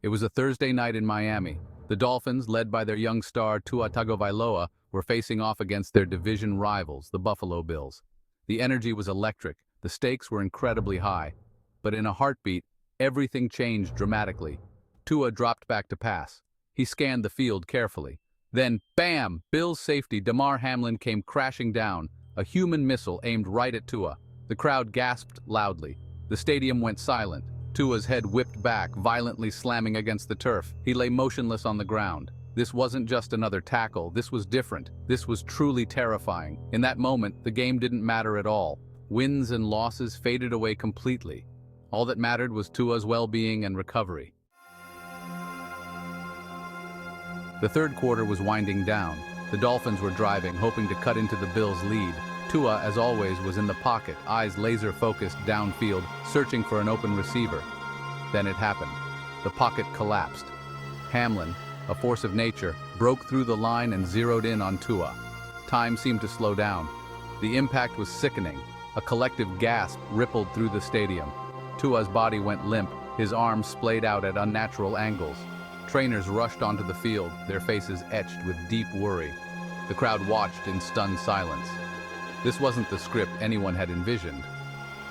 It was a Thursday night in Miami. The Dolphins, led by their young star Tua Tagovailoa, were facing off against their division rivals, the Buffalo Bills. The energy was electric, the stakes were incredibly high. But in a heartbeat, everything changed dramatically. Tua dropped back to pass. He scanned the field carefully. Then, bam! Bills safety Damar Hamlin came crashing down, a human missile aimed right at Tua. The crowd gasped loudly. The stadium went silent. Tua's head whipped back, violently slamming against the turf. He lay motionless on the ground. This wasn't just another tackle. This was different. This was truly terrifying. In that moment, the game didn't matter at all. Wins and losses faded away completely. All that mattered was Tua's well-being and recovery. The third quarter was winding down. The Dolphins were driving, hoping to cut into the Bills' lead. Tua, as always, was in the pocket, eyes laser-focused downfield, searching for an open receiver. Then it happened. The pocket collapsed. Hamlin, a force of nature, broke through the line and zeroed in on Tua. Time seemed to slow down. The impact was sickening. A collective gasp rippled through the stadium. Tua's body went limp, his arms splayed out at unnatural angles. Trainers rushed onto the field, their faces etched with deep worry. The crowd watched in stunned silence. This wasn't the script anyone had envisioned.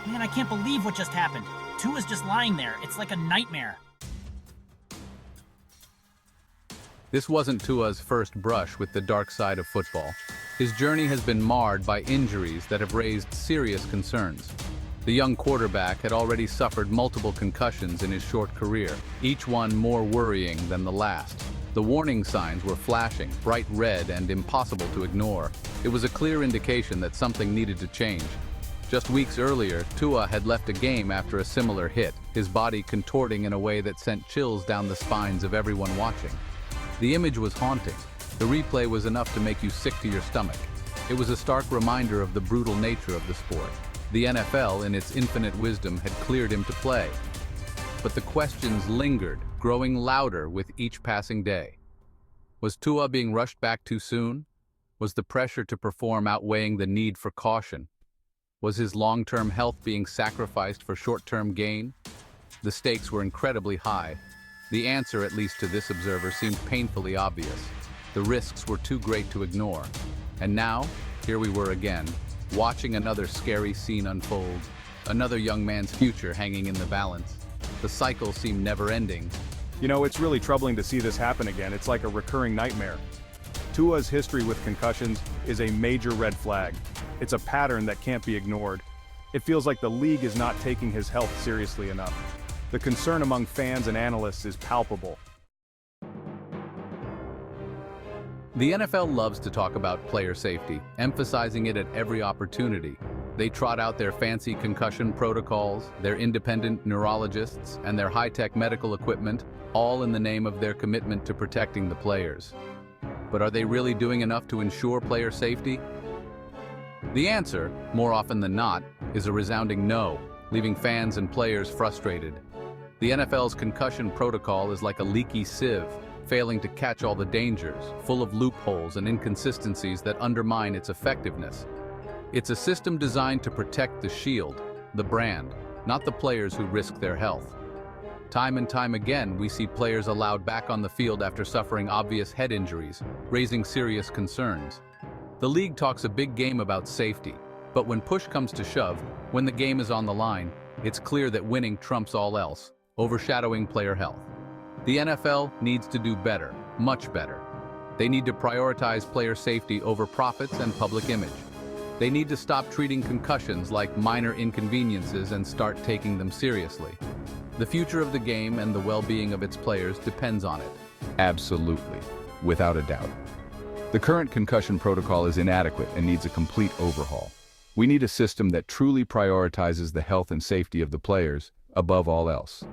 Man, I can't believe what just happened. Tua's just lying there. It's like a nightmare. This wasn't Tua's first brush with the dark side of football. His journey has been marred by injuries that have raised serious concerns. The young quarterback had already suffered multiple concussions in his short career, each one more worrying than the last. The warning signs were flashing, bright red and impossible to ignore. It was a clear indication that something needed to change. Just weeks earlier, Tua had left a game after a similar hit, his body contorting in a way that sent chills down the spines of everyone watching. The image was haunting. The replay was enough to make you sick to your stomach. It was a stark reminder of the brutal nature of the sport. The NFL, in its infinite wisdom, had cleared him to play. But the questions lingered, growing louder with each passing day. Was Tua being rushed back too soon? Was the pressure to perform outweighing the need for caution? Was his long-term health being sacrificed for short-term gain? The stakes were incredibly high. The answer, at least to this observer, seemed painfully obvious. The risks were too great to ignore. And now, here we were again, watching another scary scene unfold, another young man's future hanging in the balance. The cycle seemed never-ending. You know, it's really troubling to see this happen again. It's like a recurring nightmare. Tua's history with concussions is a major red flag. It's a pattern that can't be ignored. It feels like the league is not taking his health seriously enough. The concern among fans and analysts is palpable. The NFL loves to talk about player safety, emphasizing it at every opportunity. They trot out their fancy concussion protocols, their independent neurologists, and their high-tech medical equipment, all in the name of their commitment to protecting the players. But are they really doing enough to ensure player safety? The answer, more often than not, is a resounding no, leaving fans and players frustrated. The NFL's concussion protocol is like a leaky sieve, failing to catch all the dangers, full of loopholes and inconsistencies that undermine its effectiveness. It's a system designed to protect the shield, the brand, not the players who risk their health. Time and time again, we see players allowed back on the field after suffering obvious head injuries, raising serious concerns. The league talks a big game about safety, but when push comes to shove, when the game is on the line, it's clear that winning trumps all else, overshadowing player health. The NFL needs to do better, much better. They need to prioritize player safety over profits and public image. They need to stop treating concussions like minor inconveniences and start taking them seriously. The future of the game and the well-being of its players depends on it. Absolutely, without a doubt. The current concussion protocol is inadequate and needs a complete overhaul. We need a system that truly prioritizes the health and safety of the players above all else.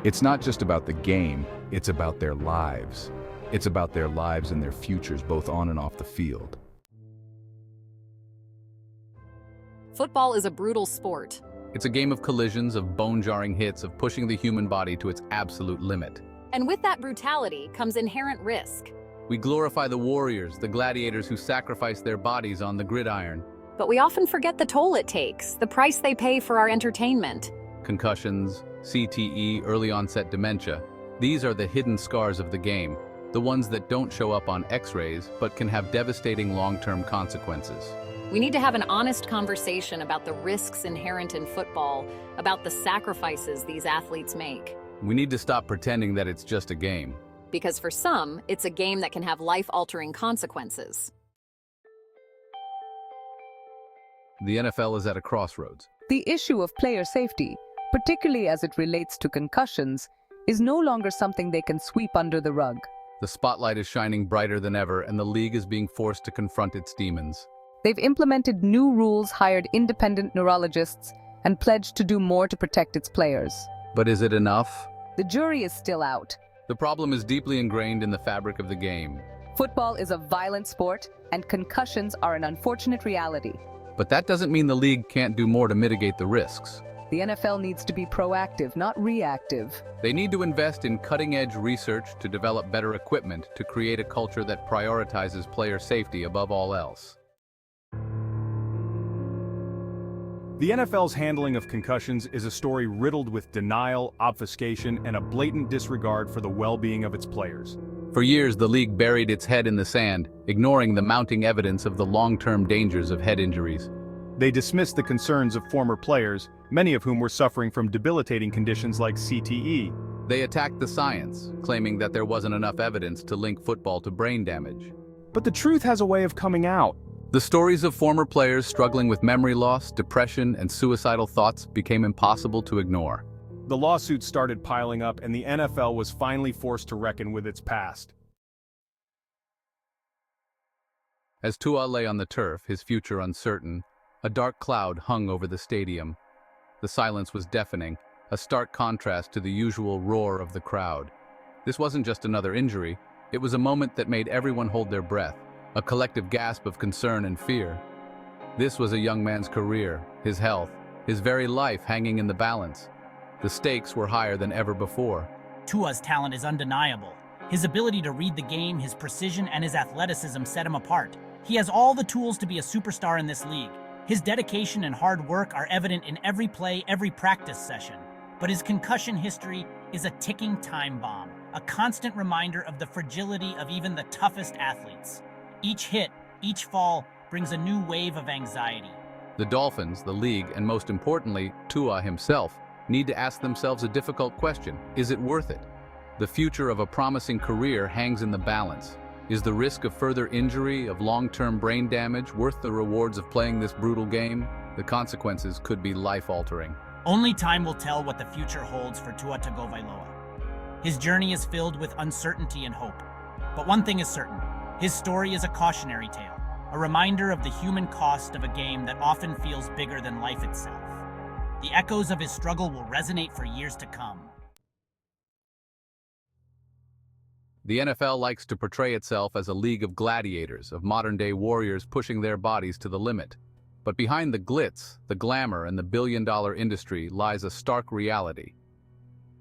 It's not just about the game, it's about their lives. It's about their lives and their futures, both on and off the field. Football is a brutal sport. It's a game of collisions, of bone-jarring hits, of pushing the human body to its absolute limit. And with that brutality comes inherent risk. We glorify the warriors, the gladiators who sacrifice their bodies on the gridiron. But we often forget the toll it takes, the price they pay for our entertainment. Concussions, CTE, early onset dementia. These are the hidden scars of the game, the ones that don't show up on X-rays but can have devastating long-term consequences. We need to have an honest conversation about the risks inherent in football, about the sacrifices these athletes make. We need to stop pretending that it's just a game. Because for some, it's a game that can have life-altering consequences. The NFL is at a crossroads. The issue of player safety, particularly as it relates to concussions, is no longer something they can sweep under the rug. The spotlight is shining brighter than ever, and the league is being forced to confront its demons. They've implemented new rules, hired independent neurologists, and pledged to do more to protect its players. But is it enough? The jury is still out. The problem is deeply ingrained in the fabric of the game. Football is a violent sport, and concussions are an unfortunate reality. But that doesn't mean the league can't do more to mitigate the risks. The NFL needs to be proactive, not reactive. They need to invest in cutting-edge research to develop better equipment to create a culture that prioritizes player safety above all else. The NFL's handling of concussions is a story riddled with denial, obfuscation, and a blatant disregard for the well-being of its players. For years, the league buried its head in the sand, ignoring the mounting evidence of the long-term dangers of head injuries. They dismissed the concerns of former players, many of whom were suffering from debilitating conditions like CTE. They attacked the science, claiming that there wasn't enough evidence to link football to brain damage. But the truth has a way of coming out. The stories of former players struggling with memory loss, depression, and suicidal thoughts became impossible to ignore. The lawsuits started piling up, and the NFL was finally forced to reckon with its past. As Tua lay on the turf, his future uncertain, a dark cloud hung over the stadium. The silence was deafening, a stark contrast to the usual roar of the crowd. This wasn't just another injury, it was a moment that made everyone hold their breath, a collective gasp of concern and fear. This was a young man's career, his health, his very life hanging in the balance. The stakes were higher than ever before. Tua's talent is undeniable. His ability to read the game, his precision, and his athleticism set him apart. He has all the tools to be a superstar in this league. His dedication and hard work are evident in every play, every practice session. But his concussion history is a ticking time bomb, a constant reminder of the fragility of even the toughest athletes. Each hit, each fall, brings a new wave of anxiety. The Dolphins, the league, and most importantly, Tua himself, need to ask themselves a difficult question. Is it worth it? The future of a promising career hangs in the balance. Is the risk of further injury, of long-term brain damage, worth the rewards of playing this brutal game? The consequences could be life-altering. Only time will tell what the future holds for Tua Tagovailoa. His journey is filled with uncertainty and hope. But one thing is certain, his story is a cautionary tale, a reminder of the human cost of a game that often feels bigger than life itself. The echoes of his struggle will resonate for years to come. The NFL likes to portray itself as a league of gladiators, of modern-day warriors pushing their bodies to the limit. But behind the glitz, the glamour, and the billion-dollar industry lies a stark reality.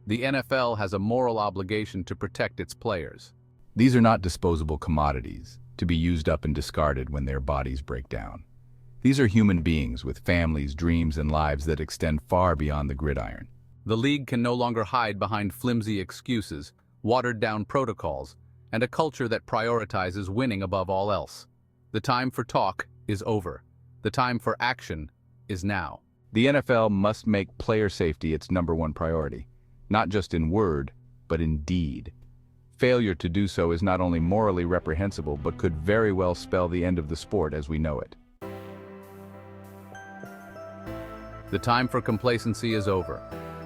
The NFL has a moral obligation to protect its players. These are not disposable commodities, to be used up and discarded when their bodies break down. These are human beings with families, dreams, and lives that extend far beyond the gridiron. The league can no longer hide behind flimsy excuses, watered-down protocols, and a culture that prioritizes winning above all else. The time for talk is over. The time for action is now. The NFL must make player safety its #1 priority, not just in word, but in deed. Failure to do so is not only morally reprehensible, but could very well spell the end of the sport as we know it. The time for complacency is over.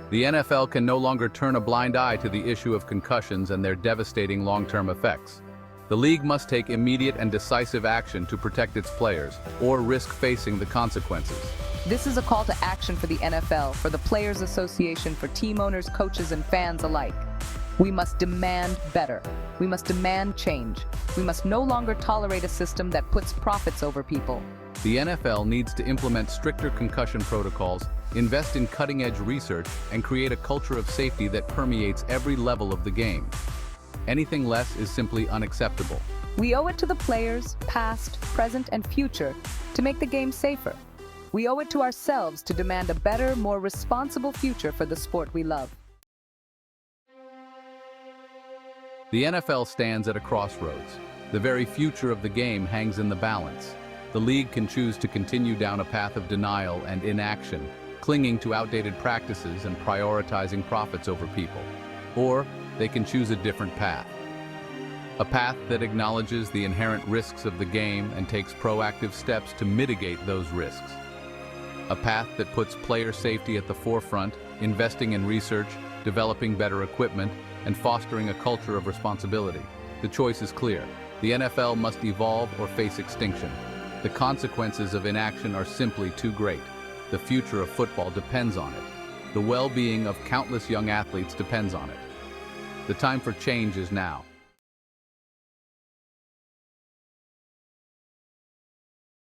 The NFL can no longer turn a blind eye to the issue of concussions and their devastating long-term effects. The league must take immediate and decisive action to protect its players, or risk facing the consequences. This is a call to action for the NFL, for the Players Association, for team owners, coaches, and fans alike. We must demand better. We must demand change. We must no longer tolerate a system that puts profits over people. The NFL needs to implement stricter concussion protocols, invest in cutting-edge research, and create a culture of safety that permeates every level of the game. Anything less is simply unacceptable. We owe it to the players, past, present, and future, to make the game safer. We owe it to ourselves to demand a better, more responsible future for the sport we love. The NFL stands at a crossroads. The very future of the game hangs in the balance. The league can choose to continue down a path of denial and inaction, clinging to outdated practices and prioritizing profits over people. Or they can choose a different path. A path that acknowledges the inherent risks of the game and takes proactive steps to mitigate those risks. A path that puts player safety at the forefront, investing in research, developing better equipment, and fostering a culture of responsibility. The choice is clear. The NFL must evolve or face extinction. The consequences of inaction are simply too great. The future of football depends on it. The well-being of countless young athletes depends on it. The time for change is now.